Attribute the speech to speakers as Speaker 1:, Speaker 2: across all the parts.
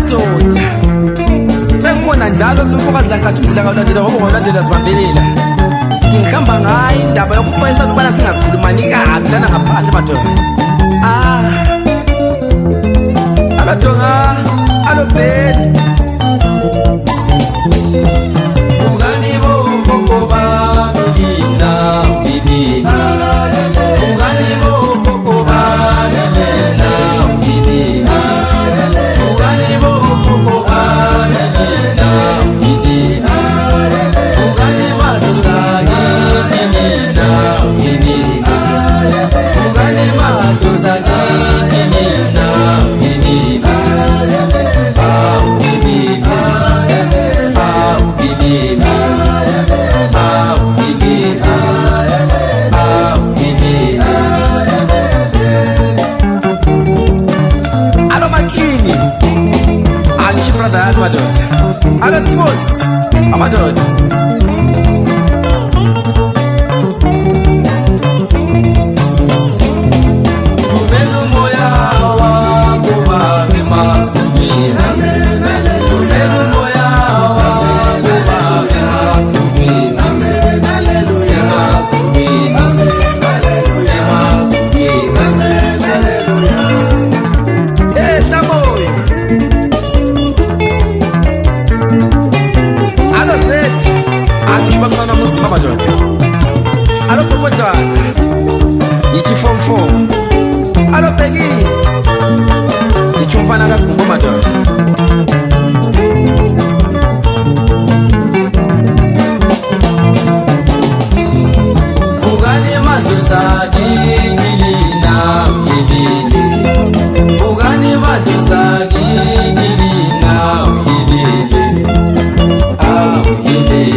Speaker 1: amadoda sengibona njalo umfokazi langathi umzila kawulandela ngoba ngolandela sibambelela ngihamba ngayo indaba yokuxwayisa ukubana singakhulumani kabi lana ngaphandle madoda. Alo Donga, alo Ben. Ungani bo kokoba mina bibi. Ungani bo kokoba mina bibi. Ungani bo kokoba mina bibi. Ungani maduzagi mina bibi. Ungani maduzagi mina bibi. Alo Makini, Alishi brother Almadod. Alo Timos, Amadod. Tumelu moya wa kuba emasumina. Tumelu moya wa kuba emasumina. Emasumina. Bangana musima madoda. Alo popotana. Ichi form 4. Alo Peggy. Ichumfana kagungo madoda. Ugani mazuza gidilina gidili. Ugani mazuza gidilina gidili. Gidili.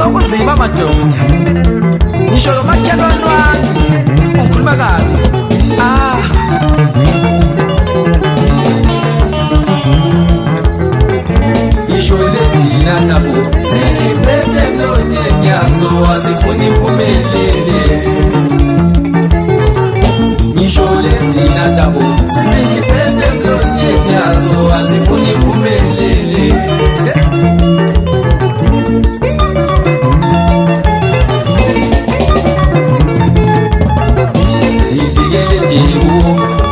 Speaker 1: Okuzima madoda. Ngisho lo makhelwane wami ukhuluma kabi. Ngisho lezina tabo ziphethe mlonyenyazo azifuni impumelele. Ngisho lezina tabo ziphethe mlonyenyazo azifuni impumelele.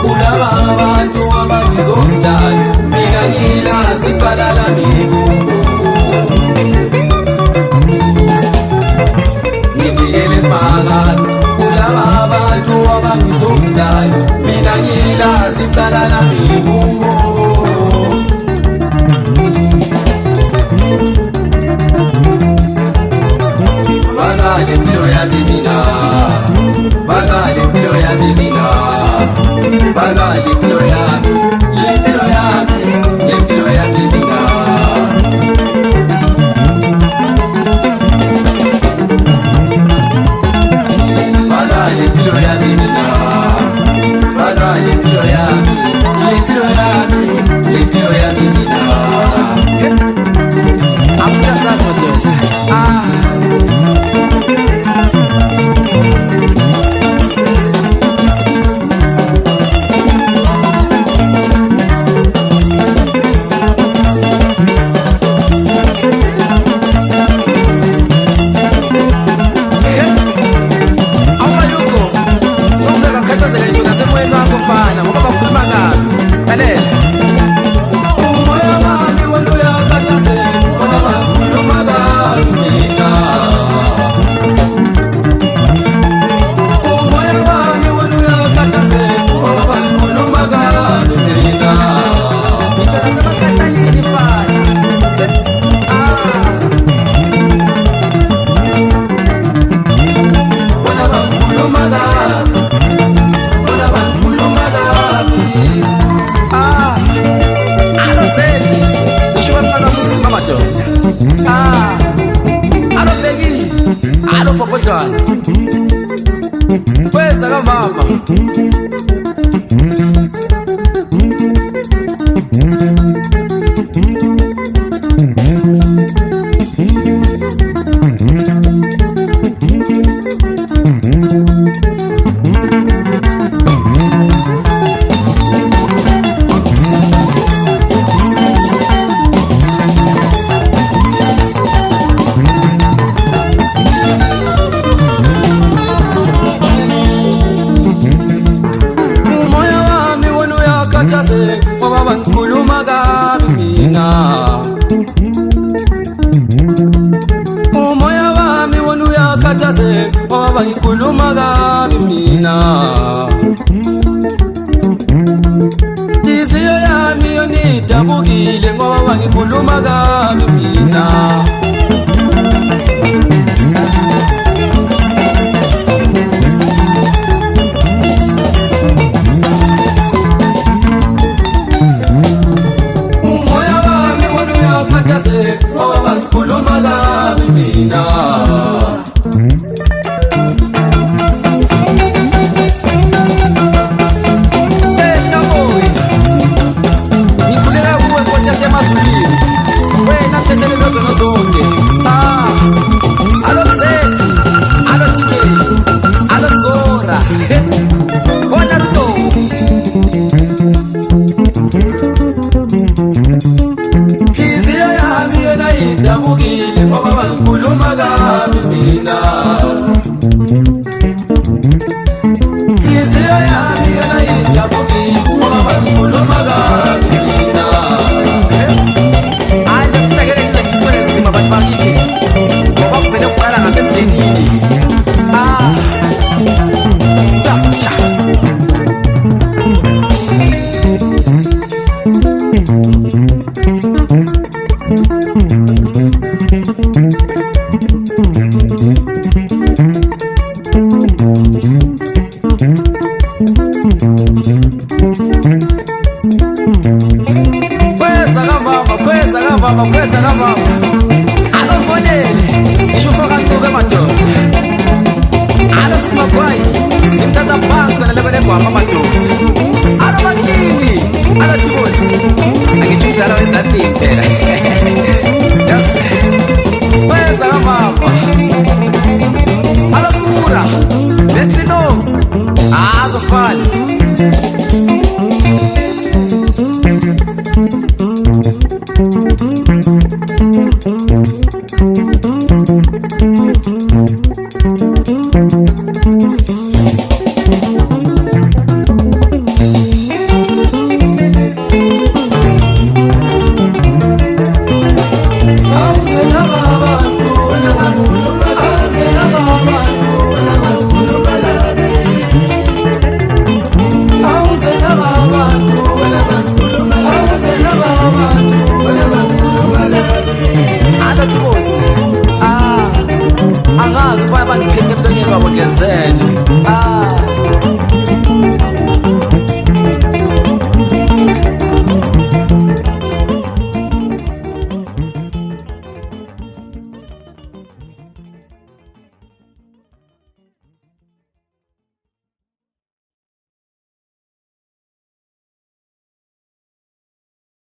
Speaker 1: Kulaba abantu abangizondayo mina ngilazi iqala lami kubo. Ngibikele isimangalo kulaba abantu abangizondayo mina ngilazi iqala lami kubo. Bagale impilo yami mina, bagale impilo yami mina, bagale impilo yami, impilo yami, impilo yami mina. Bagale impilo yami mina, bagale impilo yami, impilo yami, impilo yami mina. After that, what is? Umoya wami wona uyakhathaze ngoba ngikhuluma kabi mina. Inhliziyo yami yona idabukile ngoba ngikhuluma kabi mina. Dabukile ngoba ngikhuluma kabi mina. Inhliziyo yami yona idabukile ngoba ngikhuluma kabi mina. Hayi ngifikele ngiziswele nzima abantu bakithi ngoba kuvele kuqala ngasemndenini. Kweza kama alosibonele ngisho ufaka ncube madoda alosizimagwayi ngimthatha phansi kona lebele gwama madoda alomakini alothibosi angithi umdala wenzanini phela. Kweza kamama alosibura lethi no azofana. Angazi kwa abantu phethe emlonyeni wabo ngezelo.